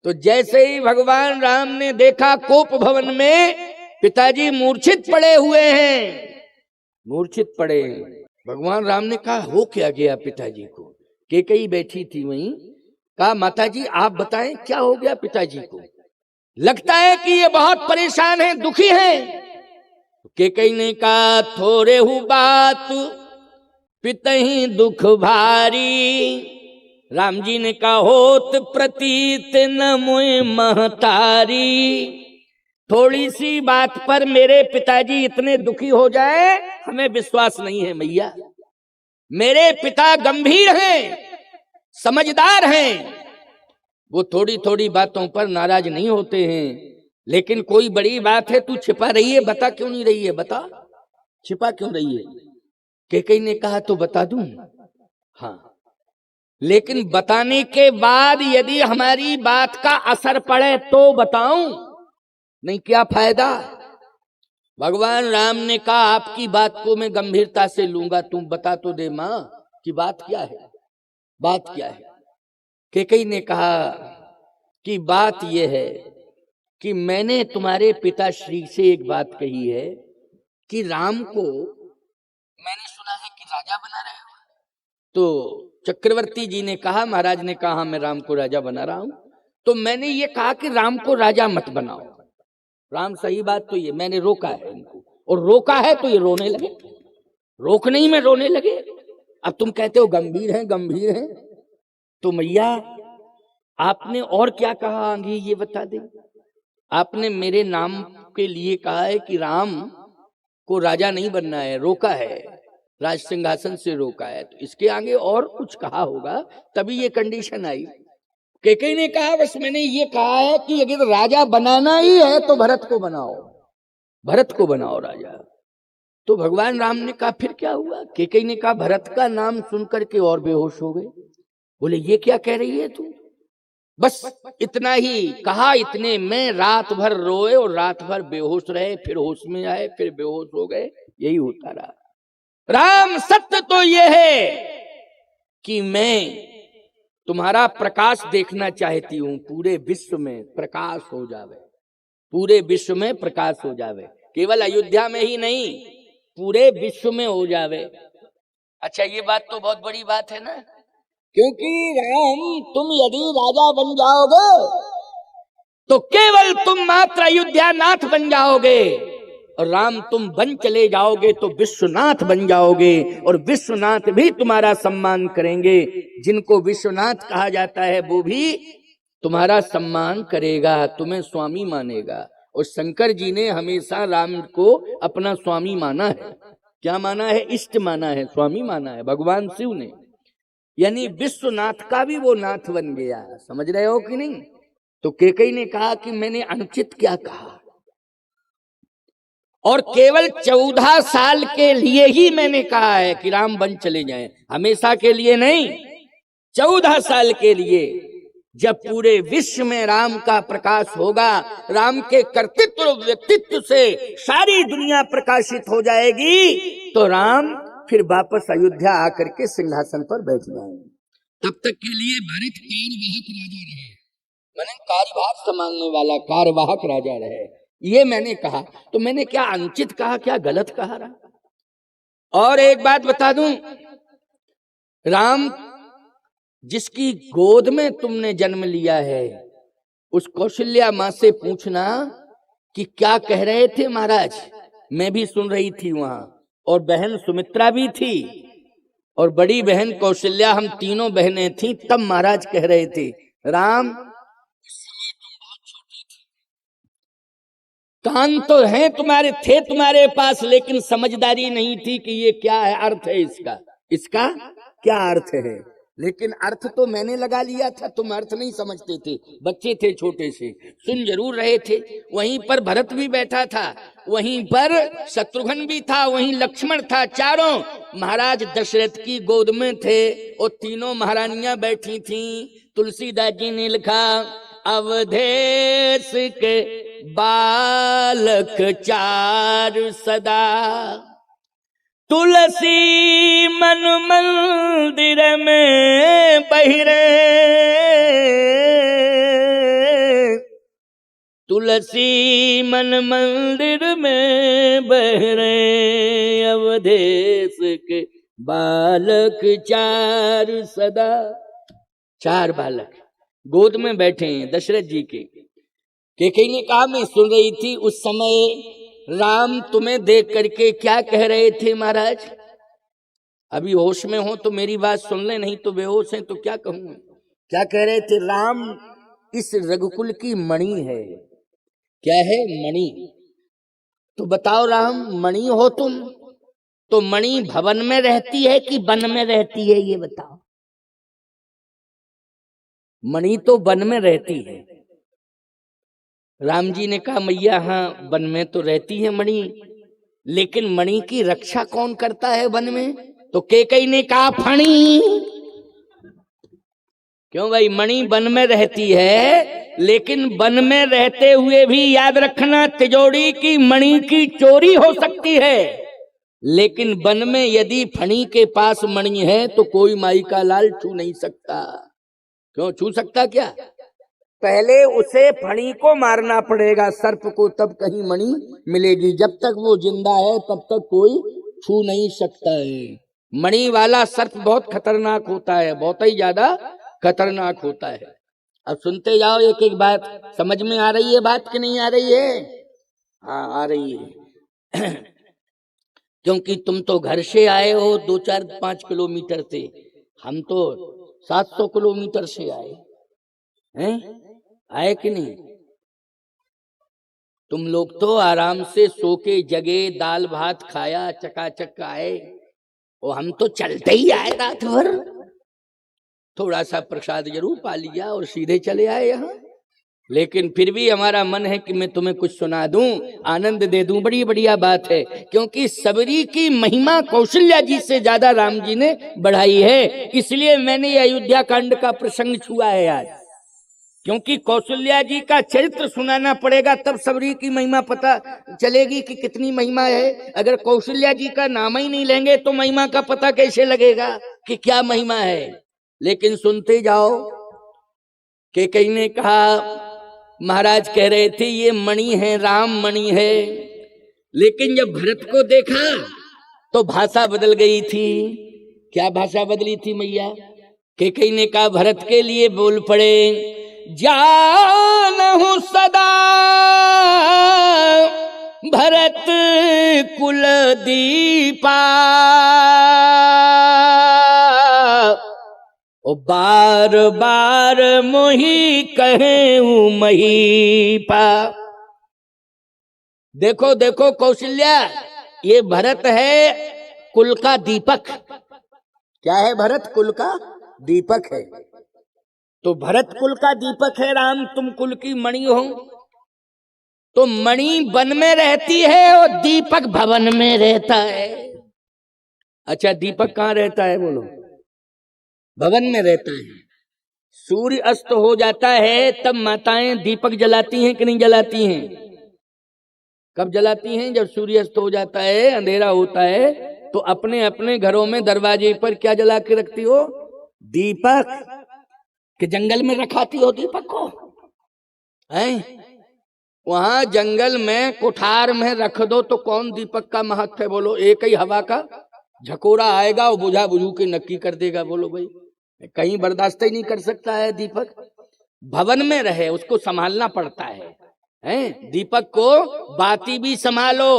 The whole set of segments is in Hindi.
तो जैसे ही भगवान राम ने देखा कोप भवन में पिताजी मूर्छित पड़े हुए हैं, मूर्छित पड़े। भगवान राम ने कहा हो क्या गया पिताजी को? कैकेयी बैठी थी वहीं। कहा माताजी आप बताएं क्या हो गया पिताजी को, लगता है कि ये बहुत परेशान हैं, दुखी हैं। कैकेयी ने कहा थोड़े हु बात पितहि दुख भारी। राम जी ने कहा होत प्रतीत न मोय महतारी। थोड़ी सी बात पर मेरे पिताजी इतने दुखी हो जाए हमें विश्वास नहीं है मैया। मेरे पिता गंभीर हैं, समझदार हैं, वो थोड़ी थोड़ी बातों पर नाराज नहीं होते हैं। लेकिन कोई बड़ी बात है, तू छिपा रही है, बता क्यों नहीं रही है, बता छिपा क्यों रही है? कैकेयी ने कहा तो बता दूं, हाँ, लेकिन बताने के बाद यदि हमारी बात का असर पड़े तो बताऊं, नहीं क्या फायदा। भगवान राम ने कहा आपकी बात को मैं गंभीरता से लूंगा, तुम बता तो दे मां कि बात क्या है, बात क्या है। कैकेयी ने कहा कि बात यह है कि मैंने तुम्हारे पिताश्री से एक बात कही है कि राम को मैंने सुना है कि राजा बना रहे हो। तो चक्रवर्ती जी ने कहा, महाराज ने कहा मैं राम को राजा बना रहा हूं। तो मैंने ये कहा कि राम को राजा मत बनाओ। राम सही बात तो ये मैंने रोका है इनको, और रोका है तो ये रोने लगे, रोकने ही में रोने लगे। अब तुम कहते हो गंभीर हैं, गंभीर हैं, तो मैया आपने और क्या कहा आगे ये बता दे। आपने मेरे नाम के लिए कहा है कि राम को राजा नहीं बनना है, रोका है, राज सिंहासन से रोका है, तो इसके आगे और कुछ कहा होगा तभी ये कंडीशन आई। कैकेयी ने कहा बस मैंने ये कहा है कि अगर राजा बनाना ही है तो भरत को बनाओ, भरत को बनाओ राजा। तो भगवान राम ने कहा फिर क्या हुआ? कैकेयी ने कहा भरत का नाम सुनकर के और बेहोश हो गए। बोले ये क्या कह रही है तू? बस इतना ही कहा, इतने में रात भर रोए और रात भर बेहोश रहे, फिर होश में आए, फिर बेहोश हो गए, यही होता रहा। राम सत्य तो यह है कि मैं तुम्हारा प्रकाश देखना चाहती हूं, पूरे विश्व में प्रकाश हो जावे, पूरे विश्व में प्रकाश हो जावे, केवल अयोध्या में ही नहीं पूरे विश्व में हो जावे। अच्छा ये बात तो बहुत बड़ी बात है ना, क्योंकि राम तुम यदि राजा बन जाओगे तो केवल तुम मात्र अयोध्या नाथ बन जाओगे, और राम तुम बन चले जाओगे तो विश्वनाथ बन जाओगे, और विश्वनाथ भी तुम्हारा सम्मान करेंगे। जिनको विश्वनाथ कहा जाता है वो भी तुम्हारा सम्मान करेगा, तुम्हें स्वामी मानेगा। और शंकर जी ने हमेशा राम को अपना स्वामी माना है। क्या माना है? इष्ट माना है, स्वामी माना है भगवान शिव ने। यानी विश्वनाथ का भी वो नाथ बन गया। समझ रहे हो कि नहीं? तो कैकेयी ने कहा कि मैंने अनुचित क्या कहा, और केवल 14 साल के लिए ही मैंने कहा है कि राम बन चले जाएं, हमेशा के लिए नहीं, 14 साल के लिए। जब पूरे विश्व में राम का प्रकाश होगा, राम के कर्तृत्व और व्यक्तित्व से सारी दुनिया प्रकाशित हो जाएगी, तो राम फिर वापस अयोध्या आकर के सिंहासन पर बैठ जाएंगे। तब तक के लिए भरत कार्यवाहक राजा रहे, मैंने कार्यभार संभालने वाला कार्यवाहक राजा रहे, ये मैंने कहा। तो मैंने क्या अनुचित कहा, क्या गलत कहा रहा? और एक बात बता दूं, राम जिसकी गोद में तुमने जन्म लिया है उस कौशल्या मां से पूछना कि क्या कह रहे थे महाराज। मैं भी सुन रही थी वहां, और बहन सुमित्रा भी थी, और बड़ी बहन कौशल्या, हम तीनों बहनें थी। तब महाराज कह रहे थे राम कान तो हैं तुम्हारे, थे तुम्हारे पास, लेकिन समझदारी नहीं थी कि ये क्या है, अर्थ है इसका, इसका क्या अर्थ है। लेकिन अर्थ तो मैंने लगा लिया था, तुम अर्थ नहीं समझते थे, बच्चे थे छोटे से, सुन जरूर रहे थे। वहीं पर भरत भी बैठा था, वहीं पर शत्रुघ्न भी था, वहीं लक्ष्मण था, चारों महाराज दशरथ की गोद में थे। और तीनों महारानियां बैठी थीं। तुलसीदास जी ने लिखा अवधेश के बालक चार सदा, तुलसी मन मंदिर में बहिरे, तुलसी मन मंदिर में बह रहे अवधेश के बालक चार सदा। चार बालक गोद में बैठे हैं दशरथ जी के। कैकेयी ने कहा मैं सुन रही थी उस समय राम तुम्हें देख करके क्या कह रहे थे महाराज? अभी होश में हो तो मेरी बात सुन ले, नहीं तो बेहोश हैं तो क्या कहूं। क्या कह रहे थे? राम इस रघुकुल की मणि है। क्या है? मणि। तो बताओ राम, मणि हो तुम तो मणि भवन में रहती है कि वन में रहती है, ये बताओ। मणि तो वन में रहती है। राम जी ने कहा मैया हाँ वन में तो रहती है मणि, लेकिन मणि की रक्षा कौन करता है वन में? तो कैकेयी ने कहा फणी। क्यों भाई? मणि वन में रहती है, लेकिन वन में रहते हुए भी याद रखना तिजोरी की मणि की चोरी हो सकती है, लेकिन वन में यदि फणी के पास मणि है तो कोई माई का लाल छू नहीं सकता। क्यों छू सकता? क्या पहले उसे फणी को मारना पड़ेगा, सर्प को, तब कहीं मणि मिलेगी। जब तक वो जिंदा है तब तक कोई छू नहीं सकता है। मणि वाला सर्प बहुत खतरनाक होता है, बहुत ही ज्यादा खतरनाक होता है। अब सुनते जाओ एक एक बात। समझ में आ रही है बात कि नहीं आ रही है? हाँ आ रही है। क्योंकि तुम तो घर से आए हो 2-4-5 किलोमीटर से, हम तो 700 किलोमीटर से आए हैं। आए कि नहीं? तुम लोग तो आराम से सो के जगे, दाल भात खाया, चकाचक आए, और हम तो चलते ही आए रात भर। थोड़ा सा प्रसाद जरूर पा लिया और सीधे चले आए यहाँ। लेकिन फिर भी हमारा मन है कि मैं तुम्हें कुछ सुना दूं, आनंद दे दूं। बड़ी बढ़िया बात है, क्योंकि सबरी की महिमा कौशल्या जी से ज्यादा राम जी ने बढ़ाई है। इसलिए मैंने ये अयोध्या कांड का प्रसंग छुआ है आज, क्योंकि कौशल्या जी का चरित्र सुनाना पड़ेगा, तब सबरी की महिमा पता चलेगी कि कितनी महिमा है। अगर कौशल्या जी का नाम ही नहीं लेंगे तो महिमा का पता कैसे लगेगा कि क्या महिमा है। लेकिन सुनते जाओ। कैकेयी ने कहा महाराज कह रहे थे ये मणि है, राम मणि है, लेकिन जब भरत को देखा तो भाषा बदल गई थी। क्या भाषा बदली थी मैया? कैकेयी ने कहा भरत के लिए बोल पड़े, जानहु सदा भरत कुल दीपा, ओ बार बार मोही कहें महीपा। देखो देखो कौशल्या, ये भरत है कुल का दीपक। क्या है? भरत कुल का दीपक है। तो भरत कुल का दीपक है राम, तुम कुल की मणि हो। तो मणि वन में रहती है और दीपक भवन में रहता है। अच्छा दीपक कहाँ रहता है बोलो? भवन में रहता है। सूर्य अस्त हो जाता है तब माताएं दीपक जलाती हैं कि नहीं जलाती हैं? कब जलाती हैं? जब सूर्य अस्त हो जाता है, अंधेरा होता है, तो अपने अपने घरों में दरवाजे पर क्या जला के रखती हो? दीपक। कि जंगल में रखाती हो दीपक को? हैं? वहां जंगल में कुठार में रख दो तो कौन दीपक का महत्व है बोलो? एक ही हवा का झकोरा आएगा और बुझा बुझू के नक्की कर देगा। बोलो भाई, कहीं बर्दाश्त ही नहीं कर सकता है दीपक। भवन में रहे उसको संभालना पड़ता है, हैं? दीपक को बाती भी संभालो,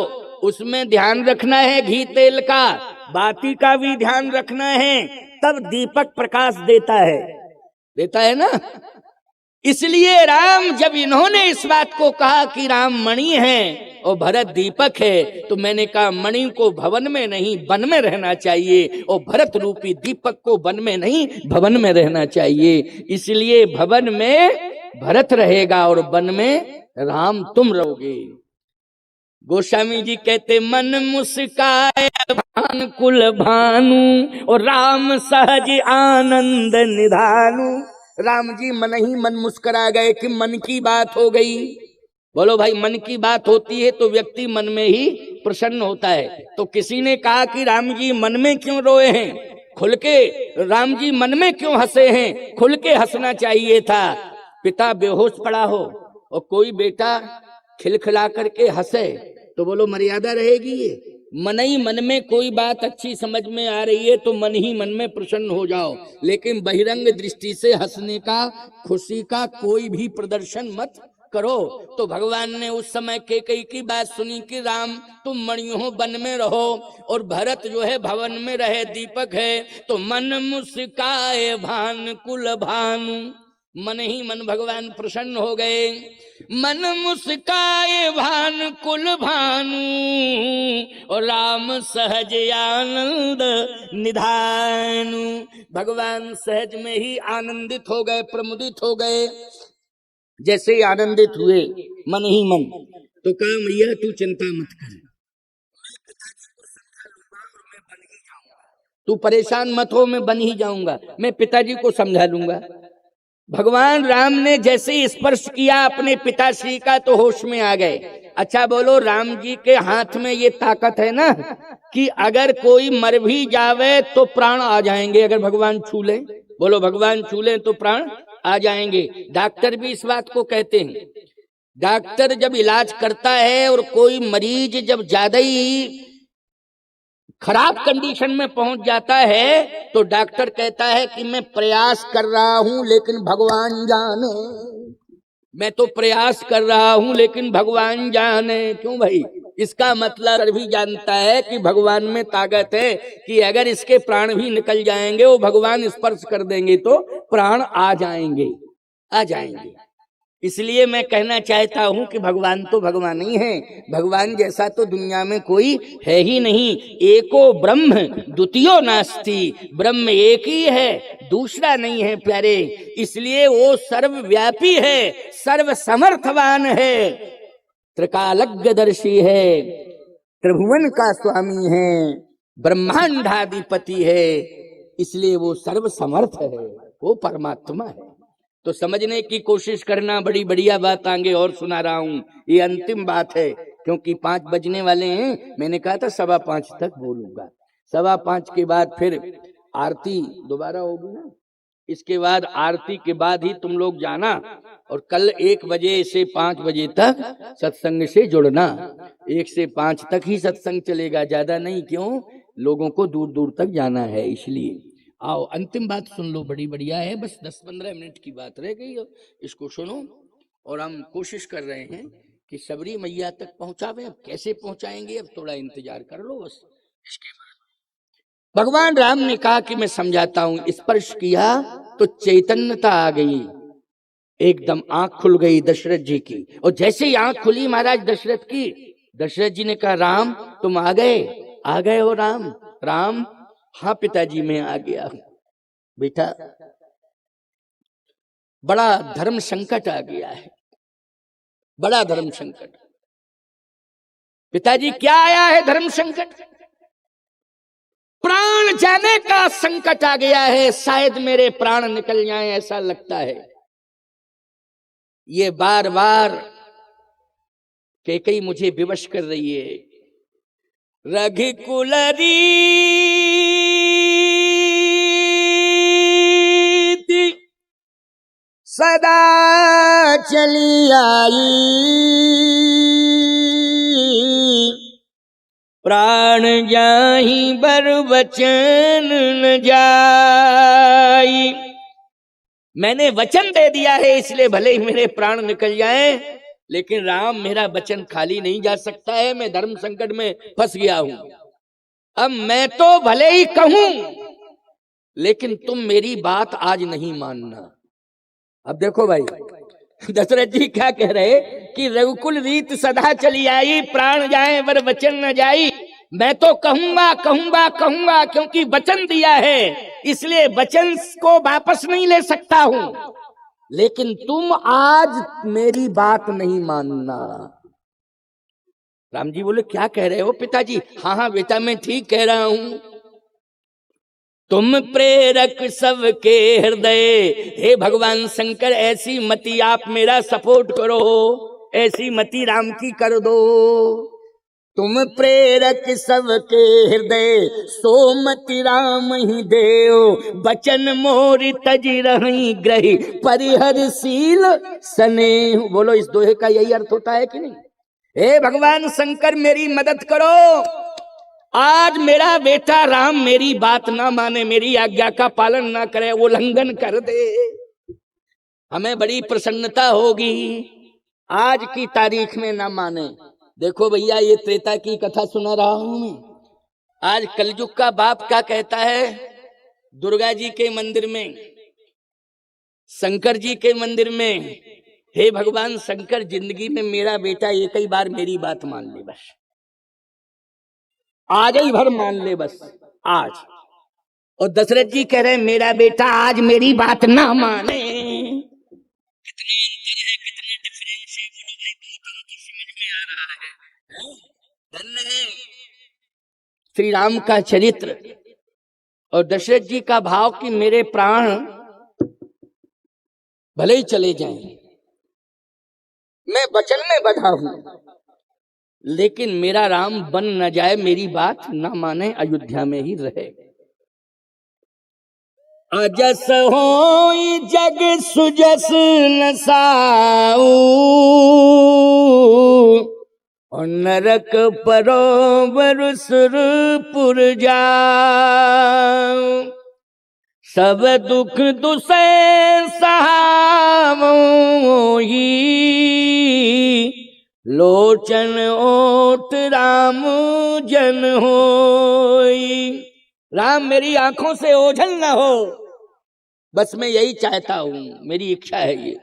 उसमें ध्यान रखना है, घी तेल का, बाती का भी ध्यान रखना है, तब दीपक प्रकाश देता है ना। इसलिए राम जब इन्होंने इस बात को कहा कि राम मणि है और भरत दीपक है, तो मैंने कहा मणि को भवन में नहीं वन में रहना चाहिए, और भरत रूपी दीपक को वन में नहीं भवन में रहना चाहिए। इसलिए भवन में भरत रहेगा और वन में राम तुम रहोगे। गोस्वामी जी कहते मन मुस्काए भान कुल भानु और राम सहज आनंद निधानु। राम जी मन ही मन मुस्कुरा गए कि मन की बात हो गई। बोलो भाई, मन की बात होती है तो व्यक्ति मन में ही प्रसन्न होता है। तो किसी ने कहा कि राम जी मन में क्यों रोए हैं, खुल के राम जी मन में क्यों हंसे हैं? खुल के हंसना चाहिए था। पिता बेहोश पड़ा हो, और कोई बेटा खिलखिला करके हंसे तो बोलो मर्यादा रहेगी। ये मन ही मन में कोई बात अच्छी समझ में आ रही है तो मन ही मन में प्रसन्न हो जाओ, लेकिन बहिरंग दृष्टि से हंसने का, खुशी का कोई भी प्रदर्शन मत करो। तो भगवान ने उस समय कैकेयी की बात सुनी कि राम तुम मणियों वन में रहो और भरत जो है भवन में रहे, दीपक है। तो मन मुस्काए भान कुल भानु, मन ही मन भगवान प्रसन्न हो गए। मन मुस्काए भान कुल भानु और राम सहज आनंद निधानु, भगवान सहज में ही आनंदित हो गए, प्रमुदित हो गए। जैसे ही आनंदित हुए मन ही मन, तो कहा मैया तू चिंता मत कर, तू परेशान मत हो, मैं बन ही जाऊंगा, मैं पिताजी को समझा लूंगा। भगवान राम ने जैसे ही स्पर्श किया अपने पिताश्री का तो होश में आ गए। अच्छा बोलो, राम जी के हाथ में ये ताकत है ना कि अगर कोई मर भी जावे तो प्राण आ जाएंगे, अगर भगवान छू ले। बोलो भगवान छू ले तो प्राण आ जाएंगे। डॉक्टर भी इस बात को कहते हैं। डॉक्टर जब इलाज करता है और कोई मरीज जब ज्यादा ही खराब कंडीशन में पहुंच जाता है तो डॉक्टर कहता है कि मैं प्रयास कर रहा हूं लेकिन भगवान जाने, मैं तो प्रयास कर रहा हूं लेकिन भगवान जाने। क्यों भाई? इसका मतलब भी जानता है कि भगवान में ताकत है कि अगर इसके प्राण भी निकल जाएंगे, वो भगवान स्पर्श कर देंगे तो प्राण आ जाएंगे, आ जाएंगे। इसलिए मैं कहना चाहता हूं कि भगवान तो भगवान ही है, भगवान जैसा तो दुनिया में कोई है ही नहीं। एको ब्रह्म द्वितीयो नास्ति, ब्रह्म एक ही है, दूसरा नहीं है प्यारे। इसलिए वो सर्वव्यापी है, सर्व समर्थवान है, त्रिकालज्ञदर्शी है, त्रिभुवन का स्वामी है, ब्रह्मांडाधिपति है, इसलिए वो सर्व समर्थ है, वो परमात्मा है। तो समझने की कोशिश करना। बड़ी बढ़िया बात आगे और सुना रहा हूं, ये अंतिम बात है क्योंकि 5 बजने वाले हैं। मैंने कहा था 5:15 तक बोलूंगा, 5:15 के बाद फिर आरती दोबारा होगी ना, इसके बाद आरती के बाद ही तुम लोग जाना और कल 1 बजे से 5 बजे तक सत्संग से जुड़ना। 1 से 5 तक ही सत्संग चलेगा, ज्यादा नहीं। क्यों? लोगों को दूर दूर तक जाना है, इसलिए आओ। अंतिम बात सुन लो, बड़ी बढ़िया है, बस 10-15 मिनट की बात रह गई, इसको सुनो। और हम कोशिश कर रहे हैं कि सबरी मैया तक पहुंचावे। अब कैसे पहुंचाएंगे, अब थोड़ा इंतजार कर लो बस। इसके बाद भगवान राम ने कहा कि मैं समझाता हूं। स्पर्श किया तो चैतन्यता आ गई, एकदम आंख खुल गई दशरथ जी की। और जैसे ही आंख खुली महाराज दशरथ की, दशरथ जी ने कहा राम तुम आ गए? आ गए हो राम? राम हाँ पिताजी मैं आ गया। बेटा बड़ा धर्म संकट आ गया है, बड़ा धर्म संकट। पिताजी क्या आया है धर्म संकट? प्राण जाने का संकट आ गया है, शायद मेरे प्राण निकल जाएं ऐसा लगता है। ये बार बार कैकेयी मुझे विवश कर रही है। रघुकुलरी सदा चली आई, प्राण जाहि बर वचन न जाई। मैंने वचन दे दिया है इसलिए भले ही मेरे प्राण निकल जाएं, लेकिन राम मेरा वचन खाली नहीं जा सकता है। मैं धर्म संकट में फंस गया हूं। अब मैं तो भले ही कहूं लेकिन तुम मेरी बात आज नहीं मानना। अब देखो भाई दशरथ जी क्या कह रहे कि रघुकुल रीत सदा चली आई, प्राण जाए वर वचन न जाई। मैं तो कहूंगा कहूंगा कहूंगा क्योंकि वचन दिया है, इसलिए वचन को वापस नहीं ले सकता हूं, लेकिन तुम आज मेरी बात नहीं मानना। राम जी बोले क्या कह रहे हो पिताजी? हाँ हाँ बेटा मैं ठीक कह रहा हूं। तुम प्रेरक सबके हृदय, हे भगवान शंकर ऐसी मति आप मेरा सपोर्ट करो, ऐसी मति राम की कर दो। तुम प्रेरक सबके हृदय, सोमति राम ही देव। बचन मोर तज रही ग्रही, परिहरशील स्नेह। बोलो, इस दोहे का यही अर्थ होता है कि नहीं? हे भगवान शंकर, मेरी मदद करो। आज मेरा बेटा राम मेरी बात ना माने, मेरी आज्ञा का पालन ना करे, उल्लंघन कर दे, हमें बड़ी प्रसन्नता होगी। आज की तारीख में ना माने। देखो भैया, ये त्रेता की कथा सुना रहा हूं मैं। आज कलयुग का बाप क्या कहता है? दुर्गा जी के मंदिर में, शंकर जी के मंदिर में, हे भगवान शंकर, जिंदगी में मेरा बेटा एक ही बार मेरी बात मान ले, बस आज ही भर मान ले, बस आज। और दशरथ जी कह रहे हैं, मेरा बेटा आज मेरी बात ना माने। कितने अंतर है, कितने डिफरेंस है, बोलो भाई, बहुत अंतर समझ में आ रहा है। धन्य है श्री राम का चरित्र और दशरथ जी का भाव कि मेरे प्राण भले ही चले जाएं, मैं वचन में बंधा हूं, लेकिन मेरा राम बन न जाए, मेरी बात न माने, अयोध्या में ही रहे। अजस होई जग सुजस न साऊ, और नरक परोवर सुरपुर जाऊं। सब दुख दुसे सहावों ही, लोचन ओट राम जन होई। राम मेरी आंखों से ओझल न हो, बस मैं यही चाहता हूं, मेरी इच्छा है ये।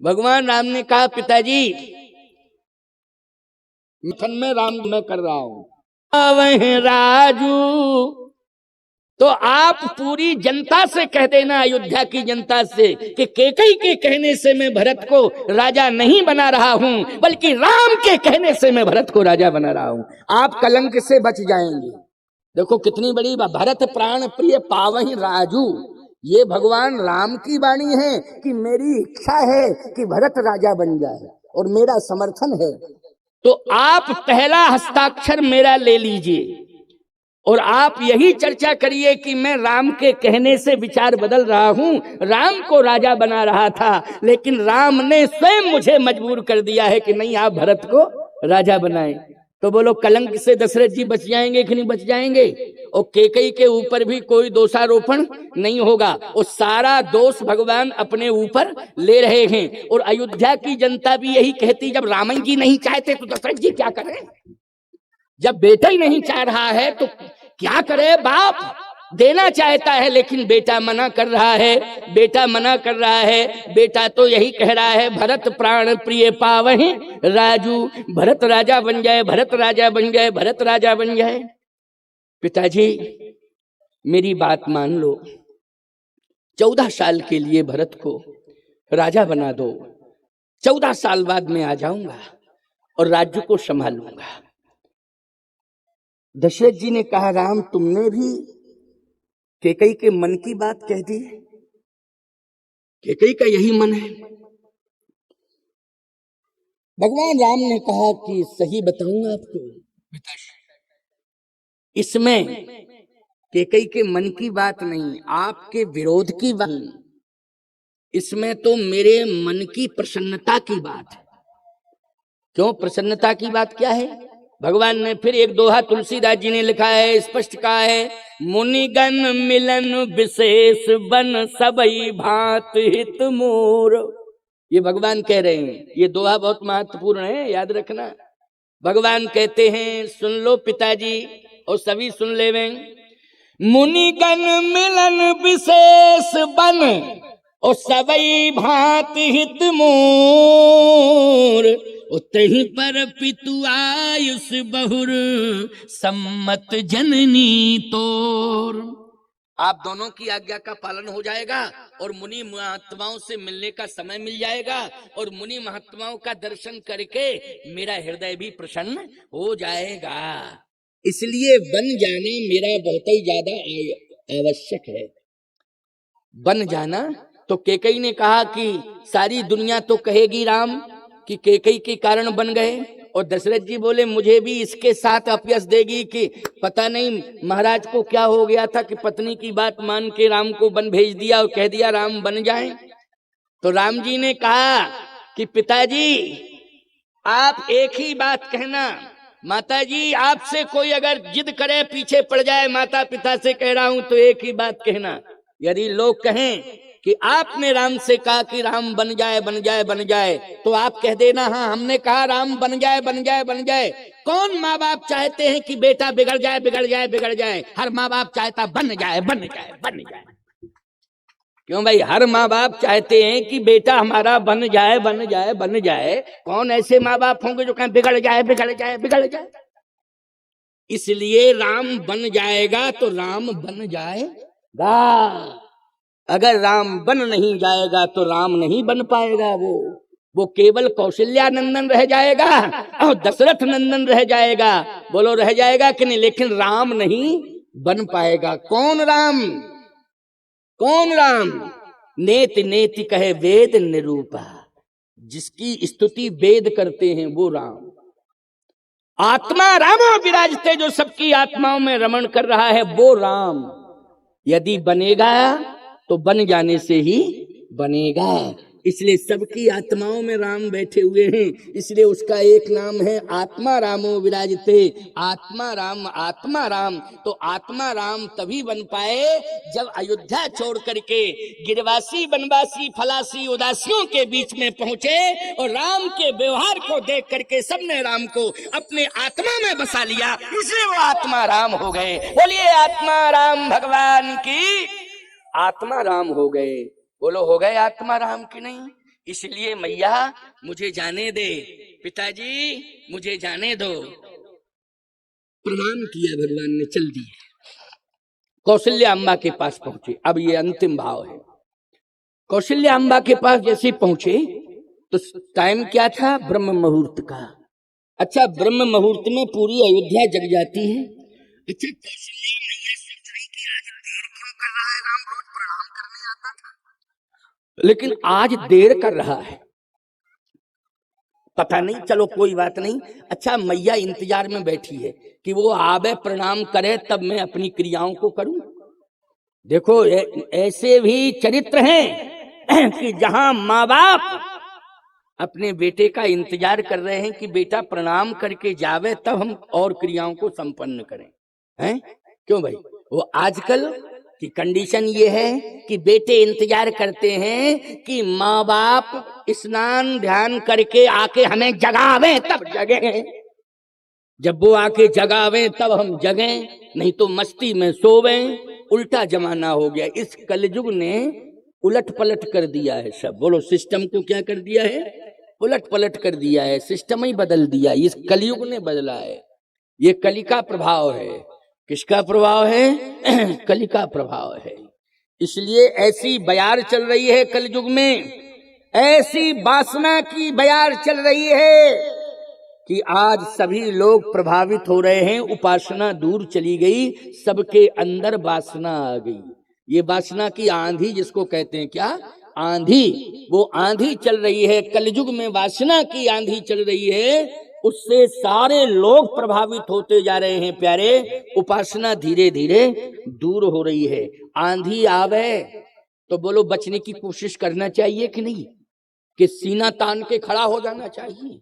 भगवान राम ने कहा, पिताजी मिथन में राम मैं कर रहा हूं। वह राजू, तो आप पूरी जनता से कह देना, अयोध्या की जनता से, कि कैकेयी के कहने से मैं भरत को राजा नहीं बना रहा हूं, बल्कि राम के कहने से मैं भरत को राजा बना रहा हूं। आप कलंक से बच जाएंगे। देखो कितनी बड़ी बात। भरत प्राण प्रिय पावहि राजू, ये भगवान राम की वाणी है कि मेरी इच्छा है कि भरत राजा बन जाए और मेरा समर्थन है। तो आप पहला हस्ताक्षर मेरा ले लीजिए और आप यही चर्चा करिए कि मैं राम के कहने से विचार बदल रहा हूं, राम को राजा बना रहा था, लेकिन राम ने स्वयं मुझे मजबूर कर दिया है कि नहीं, आप भरत को राजा बनाएं। तो बोलो, कलंक से दशरथ जी बच जाएंगे कि नहीं बच जाएंगे? और कैकेयी के ऊपर भी कोई दोषारोपण नहीं होगा, और सारा दोष भगवान अपने ऊपर ले रहे हैं। और अयोध्या की जनता भी यही कहती, जब रामन जी नहीं चाहते तो दशरथ जी क्या करें? जब बेटा ही नहीं चाह रहा है तो क्या करे बाप? देना चाहता है लेकिन बेटा मना कर रहा है, बेटा मना कर रहा है। बेटा तो यही कह रहा है, भरत प्राण प्रिय पावहि राजू, भरत राजा बन जाए, भरत राजा बन जाए, भरत राजा बन जाए। पिताजी मेरी बात मान लो, 14 साल के लिए भरत को राजा बना दो, 14 साल बाद मैं आ जाऊंगा और राज्य को संभालूंगा। दशरथ जी ने कहा, राम तुमने भी कैकेयी के मन की बात कह दी। कैकेयी का यही मन है। भगवान राम ने कहा कि सही बताऊंगा आपको, इसमें कैकेयी के मन की बात नहीं, आपके विरोध की बात, इसमें तो मेरे मन की प्रसन्नता की बात है। क्यों प्रसन्नता की बात क्या है? भगवान ने फिर एक दोहा तुलसीदास जी ने लिखा है, स्पष्ट कहा है, मुनिगण मिलन विशेष बन सबई भांत हित मोर। ये भगवान कह रहे हैं, ये दोहा बहुत महत्वपूर्ण है, याद रखना। भगवान कहते हैं, सुन लो पिताजी और सभी सुन लेवे, मुनिगण मिलन विशेष बन और सबई भांत हित मोर, उतहि पर पितु आयुष बहुर सम्मत जननी तोर। आप दोनों की आज्ञा का पालन हो जाएगा और मुनि महात्माओं से मिलने का समय मिल जाएगा, और मुनि महात्माओं का दर्शन करके मेरा हृदय भी प्रसन्न हो जाएगा। इसलिए बन जाना मेरा बहुत ही ज्यादा आवश्यक है, बन जाना। तो कैकेयी ने कहा कि सारी दुनिया तो कहेगी राम कि कैकेयी के कारण बन गए, और दशरथ जी बोले मुझे भी इसके साथ अपयश देगी कि पता नहीं महाराज को क्या हो गया था कि पत्नी की बात मान के राम को वन भेज दिया और कह दिया राम बन जाए। तो राम जी ने कहा कि पिताजी आप एक ही बात कहना, माता जी आपसे कोई अगर जिद करे पीछे पड़ जाए माता पिता से कह रहा हूं तो एक ही बात कहना, यदि लोग कहें कि आपने राम से कहा कि राम बन जाए बन जाए बन जाए तो आप कह देना हाँ हमने कहा राम बन जाए बन जाए बन जाए। कौन माँ बाप चाहते हैं कि बेटा बिगड़ जाए बिगड़ जाए बिगड़ जाए? हर माँ बाप चाहता बन जाए बन जाए बन जाए। क्यों भाई? हर माँ बाप चाहते हैं कि बेटा हमारा बन जाए बन जाए बन जाए। कौन ऐसे माँ बाप होंगे जो कहें बिगड़ जाए बिगड़ जाए बिगड़ जाए? इसलिए राम बन जाएगा तो राम बन जाएगा। अगर राम बन नहीं जाएगा तो राम नहीं बन पाएगा। वो केवल कौशल्या नंदन रह जाएगा और दशरथ नंदन रह जाएगा। बोलो रह जाएगा कि नहीं? लेकिन राम नहीं बन पाएगा। कौन राम? कौन राम? नेति नेति कहे वेद निरूपा, जिसकी स्तुति वेद करते हैं वो राम। आत्मा रामो विराजते, जो सबकी आत्माओं में रमण कर रहा है वो राम। यदि बनेगा तो बन जाने से ही बनेगा। इसलिए सबकी आत्माओं में राम बैठे हुए हैं, इसलिए उसका एक नाम है आत्मा रामो विराजते। आत्मा राम। तो आत्मा राम तभी बन पाए जब अयोध्या छोड़ करके गिरवासी बनवासी फलासी उदासियों के बीच में पहुंचे और राम के व्यवहार को देख करके सबने राम को अपने आत्मा में बसा लिया, इसलिए वो आत्मा राम हो गए। बोलिए आत्मा राम भगवान की। आत्मा राम हो गए। बोलो हो गए आत्मा राम की नहीं? इसलिए मैया मुझे जाने दे, पिताजी मुझे जाने दो। प्रणाम किया भगवान ने, चल दिए। कौशल्या अम्बा के पास पहुंचे। अब ये अंतिम भाव है। कौशल्या अम्बा के पास जैसे पहुंचे तो टाइम क्या था? ब्रह्म मुहूर्त का। अच्छा, ब्रह्म मुहूर्त में पूरी अयोध्या जग जाती है। अच्छा, कौशल्या मैया सोच रही कि आज देर क्यों कर रहा है राम? रोज प्रणाम करने आता था, लेकिन आज देर कर रहा है, पता नहीं। चलो कोई बात नहीं। अच्छा, मैया इंतजार में बैठी है कि वो आवे प्रणाम करे तब मैं अपनी क्रियाओं को करूं। देखो ऐसे भी चरित्र हैं कि जहां माँ बाप अपने बेटे का इंतजार कर रहे हैं कि बेटा प्रणाम करके जावे तब हम और क्रियाओं को संपन्न करें। हैं? क्यों भाई? वो आजकल की कंडीशन ये है कि बेटे इंतजार करते हैं कि माँ बाप स्नान ध्यान करके आके हमें जगावे तब जगे। जब वो आके जगावे तब हम जगे, नहीं तो मस्ती में सोवे। उल्टा जमाना हो गया। इस कलयुग ने उलट पलट कर दिया है सब। बोलो सिस्टम को क्या कर दिया है? उलट पलट कर दिया है। सिस्टम ही बदल दिया। इस कलयुग ने बदला है। ये कली का प्रभाव है। किसका प्रभाव है? कली का प्रभाव है। इसलिए ऐसी बयार चल रही है कलयुग में, ऐसी वासना की बयार चल रही है कि आज सभी लोग प्रभावित हो रहे हैं। उपासना दूर चली गई, सबके अंदर वासना आ गई। ये वासना की आंधी जिसको कहते हैं, क्या आंधी? वो आंधी चल रही है कलयुग में, वासना की आंधी चल रही है। उससे सारे लोग प्रभावित होते जा रहे हैं प्यारे। उपासना धीरे धीरे दूर हो रही है। आंधी आवे तो बोलो बचने की कोशिश करना चाहिए कि नहीं? कि सीना तान के खड़ा हो जाना चाहिए।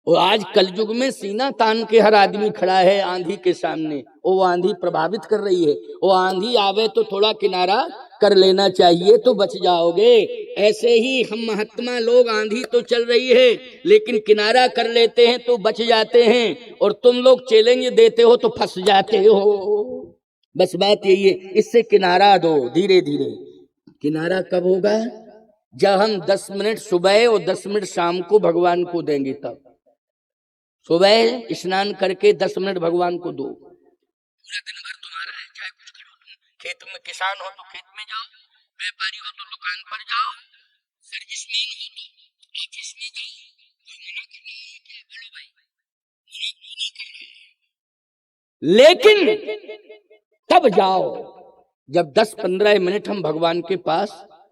और आज कलयुग में सीना तान के हर आदमी खड़ा है आंधी के सामने। वो आंधी प्रभावित कर रही है। वो आंधी आवे तो थोड़ा किनारा कर लेना चाहिए तो बच जाओगे। ऐसे ही हम महात्मा लोग, आंधी तो चल रही है लेकिन किनारा कर लेते हैं तो बच जाते हैं, और तुम लोग चैलेंज देते हो तो फंस जाते हो। बस बात यही है। इससे किनारा दो धीरे धीरे। किनारा कब होगा? जब हम 10 मिनट सुबह और 10 मिनट शाम को भगवान को देंगे। तब सुबह स्नान करके 10 मिनट भगवान को दो। पूरा दिन भर तुम्हारा है, चाहे कुछ करो। तुम खेत में किसान हो तो खेत में जाओ, व्यापारी हो तो दुकान पर जाओ, सर्विसमैन हो तो ऑफिस में जाओ। कोई मना कर रहा है क्या? बोलो भाई, मना नहीं कर रहे हैं। लेकिन तब जाओ जब 10-15 मिनट हम भगवान के पास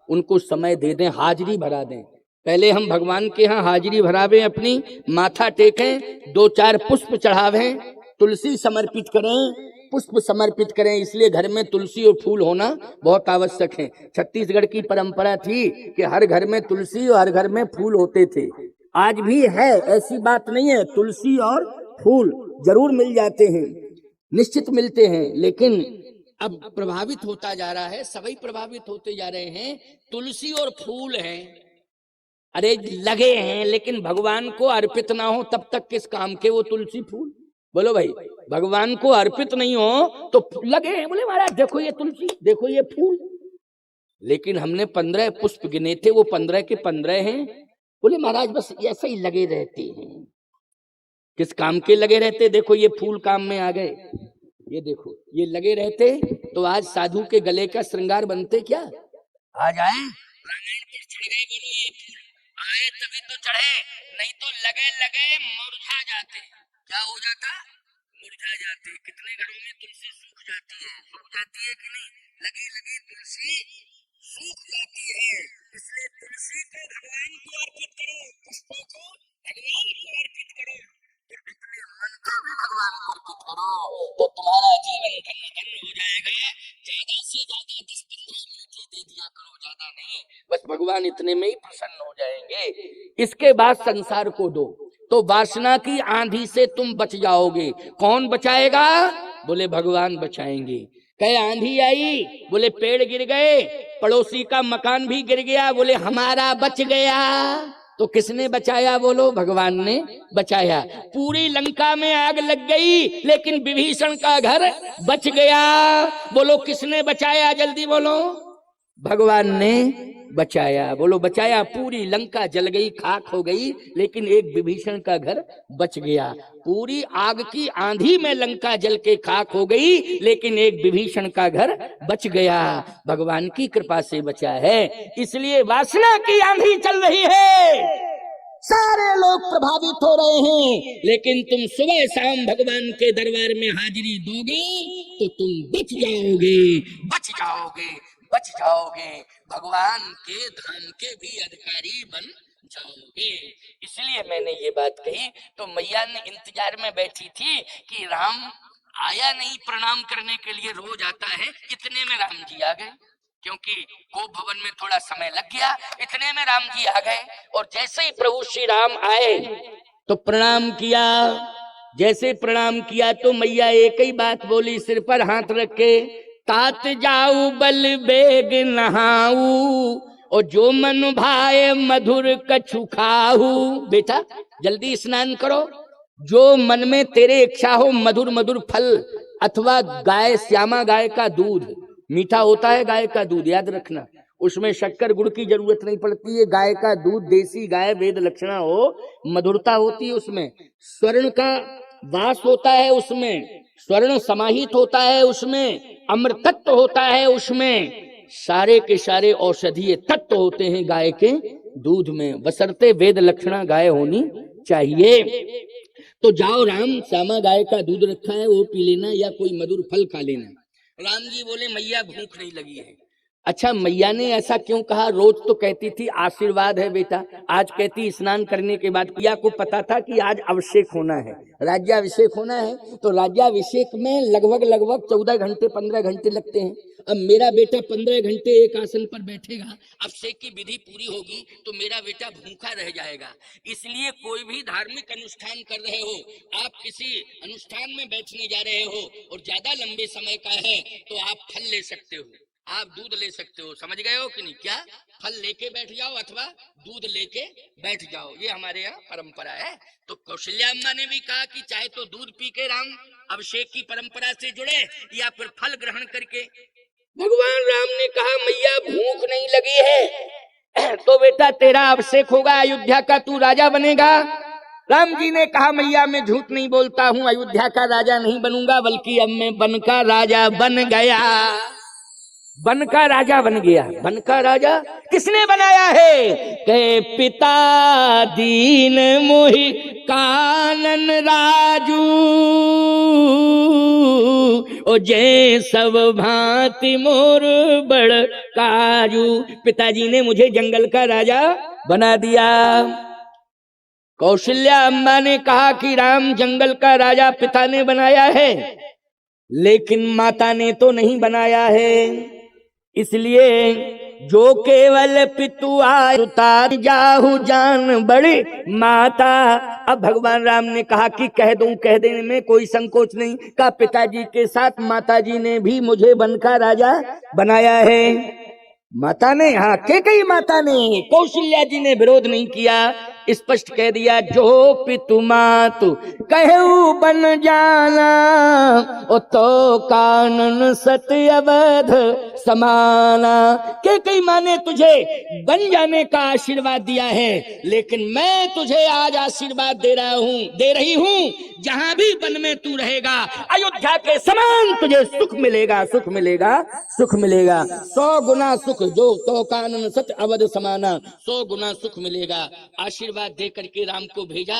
उनको समय दे दें, हाजिरी भरा दें। पहले हम भगवान के यहाँ हाजिरी भरावे, अपनी माथा टेकें, 2-4 पुष्प चढ़ावें, तुलसी समर्पित करें, पुष्प समर्पित करें। इसलिए घर में तुलसी और फूल होना बहुत आवश्यक है। छत्तीसगढ़ की परंपरा थी कि हर घर में तुलसी और हर घर में फूल होते थे। आज भी है, ऐसी बात नहीं है, तुलसी और फूल जरूर मिल जाते हैं, निश्चित मिलते हैं। लेकिन अब प्रभावित होता जा रहा है, सभी प्रभावित होते जा रहे हैं। तुलसी और फूल हैं, अरे लगे हैं, लेकिन भगवान को अर्पित ना हो तब तक किस काम के वो तुलसी फूल? बोलो भाई, भगवान को अर्पित नहीं हो तो लगे हैं, बोले महाराज देखो ये तुलसी, देखो ये फूल। लेकिन हमने 15 पुष्प गिने थे, वो 15 के 15 हैं। बोले महाराज बस ऐसे ही लगे रहते हैं। किस काम के लगे रहते? देखो ये फूल काम में आ गए, ये देखो ये लगे रहते तो आज साधु के गले का श्रृंगार बनते क्या? आज आए रामायण पर चढ़ गए, बोलो ये फूल आए तभी तो चढ़े, नहीं तो लगे लगे मुरझा जाते। क्या हो जाता? मुरझा जाते। कितने घरों में तुलसी सूख जाती है, सूख जाती है कि नहीं? लगी लगी तुलसी सूख जाती है। इसलिए तुलसी को भगवान को अर्पित करो, पुष्पों को भगवान को अर्पित करो, अपने मन को भी भगवान को अर्पित करो, तो तुम्हारा जीवन धन्य धन्य हो जाएगा। ज्यादा से ज्यादा 10-15 मिनट दे दिया करो, ज्यादा नहीं, बस भगवान इतने में ही प्रसन्न हो जाएंगे। इसके बाद संसार को दो तो वासना की आंधी से तुम बच जाओगे। कौन बचाएगा? बोले भगवान बचाएंगे। कहे आंधी आई, बोले पेड़ गिर गए, पड़ोसी का मकान भी गिर गया, बोले हमारा बच गया। तो किसने बचाया? बोलो भगवान ने बचाया। पूरी लंका में आग लग गई, लेकिन विभीषण का घर बच गया। बोलो किसने बचाया? जल्दी बोलो। भगवान ने बचाया। बोलो बचाया। पूरी लंका जल गई, खाक हो गई, लेकिन एक विभीषण का घर बच गया। पूरी आग की आंधी में लंका जल के खाक हो गई, लेकिन एक विभीषण का घर बच गया। भगवान की कृपा से बचा है। इसलिए वासना की आंधी चल रही है, सारे लोग प्रभावित हो रहे हैं, लेकिन तुम सुबह शाम भगवान के दरबार में हाजिरी दोगे तो तुम बच जाओगे, बच जाओगे, बच जाओगे। भगवान के धाम के भी अधिकारी बन जाओगे। इसलिए मैंने ये बात कही। तो मैया ने इंतजार में बैठी थी कि राम आया नहीं प्रणाम करने के लिए, रोज आता है। इतने में राम जी आ गए, क्योंकि गोप भवन में थोड़ा समय लग गया। इतने में राम जी आ गए, और जैसे ही प्रभु श्री राम आए तो प्रणाम किया। जैसे प्रणाम किया तो मैया एक ही बात बोली, सिर पर हाथ रख के, तात जाऊ बल बेग नहाऊ, और जो मन भाए मधुर कछु खाऊ। बेटा जल्दी स्नान करो, जो मन में तेरे इच्छा हो, मधुर मधुर फल अथवा गाय, श्यामा गाय का दूध, मीठा होता है गाय का दूध, याद रखना, उसमें शक्कर गुड़ की जरूरत नहीं पड़ती है। गाय का दूध, देसी गाय, वेद लक्षणा हो, मधुरता होती है उसमें, स्वर्ण का वास होता है उसमें, स्वर्ण समाहित होता है उसमें, अमृतत्व होता है उसमें, सारे के सारे औषधीय तत्व होते हैं गाय के दूध में, बशर्ते वेद लक्षणा गाय होनी चाहिए। तो जाओ राम, श्यामा गाय का दूध रखा है वो पी लेना, या कोई मधुर फल खा लेना। राम जी बोले मैया भूख नहीं लगी है। अच्छा मैया ने ऐसा क्यों कहा? रोज तो कहती थी आशीर्वाद है बेटा, आज कहती स्नान करने के बाद। मैया को पता था कि आज अभिषेक होना है, राज्याभिषेक होना है, तो राज्याभिषेक में लगभग 14 घंटे 15 घंटे लगते हैं। अब मेरा बेटा 15 घंटे एक आसन पर बैठेगा, अभिषेक की विधि पूरी होगी तो मेरा बेटा भूखा रह जाएगा। इसलिए कोई भी धार्मिक अनुष्ठान कर रहे हो, आप किसी अनुष्ठान में बैठने जा रहे हो और ज्यादा लंबे समय का है, तो आप फल ले सकते हो, आप दूध ले सकते हो। समझ गए हो कि नहीं? क्या फल लेके बैठ जाओ अथवा दूध लेके बैठ जाओ, ये हमारे यहाँ परंपरा है। तो कौशल्या अम्मा ने भी कहा कि चाहे तो दूध पी के राम अभिषेक की परंपरा से जुड़े, या फिर फल ग्रहण करके। भगवान राम ने कहा मैया भूख नहीं लगी है तो बेटा तेरा अभिषेक होगा, अयोध्या का तू राजा बनेगा। राम जी ने कहा मैया मैं झूठ नहीं बोलता हूँ, अयोध्या का राजा नहीं बनूंगा, बल्कि अब मैं वन का राजा बन गया। वन का राजा बन गया। वन का राजा किसने बनाया है? के पिता दीन मोहि कानन राजू, ओ जय सब भांति मोर बड़ काजू। पिताजी ने मुझे जंगल का राजा बना दिया। कौशल्या अम्मा ने कहा कि राम जंगल का राजा पिता ने बनाया है, लेकिन माता ने तो नहीं बनाया है। इसलिए जो केवल पितु उतार जाहु जान बड़ी माता। अब भगवान राम ने कहा कि कह दूं, कह देने में कोई संकोच नहीं। का पिताजी के साथ माताजी ने भी मुझे बनकर राजा बनाया है। माता ने, हाँ कैकेयी माता ने, कौशल्या जी ने विरोध नहीं किया, स्पष्ट कह दिया जो पितु मातु कहू बन जाना, ओ तो कानन सत्य अवध समाना। कैकेयी माँ ने तुझे बन जाने का आशीर्वाद दिया है, लेकिन मैं तुझे आज आशीर्वाद दे रही हूँ, जहां भी वन में तू रहेगा अयोध्या के समान तुझे सुख मिलेगा, सुख मिलेगा, सुख मिलेगा। 100 गुना सुख, जो तो कानन सत्य अवध समाना, 100 गुना सुख मिलेगा। आशीर्वाद दे करके राम को भेजा।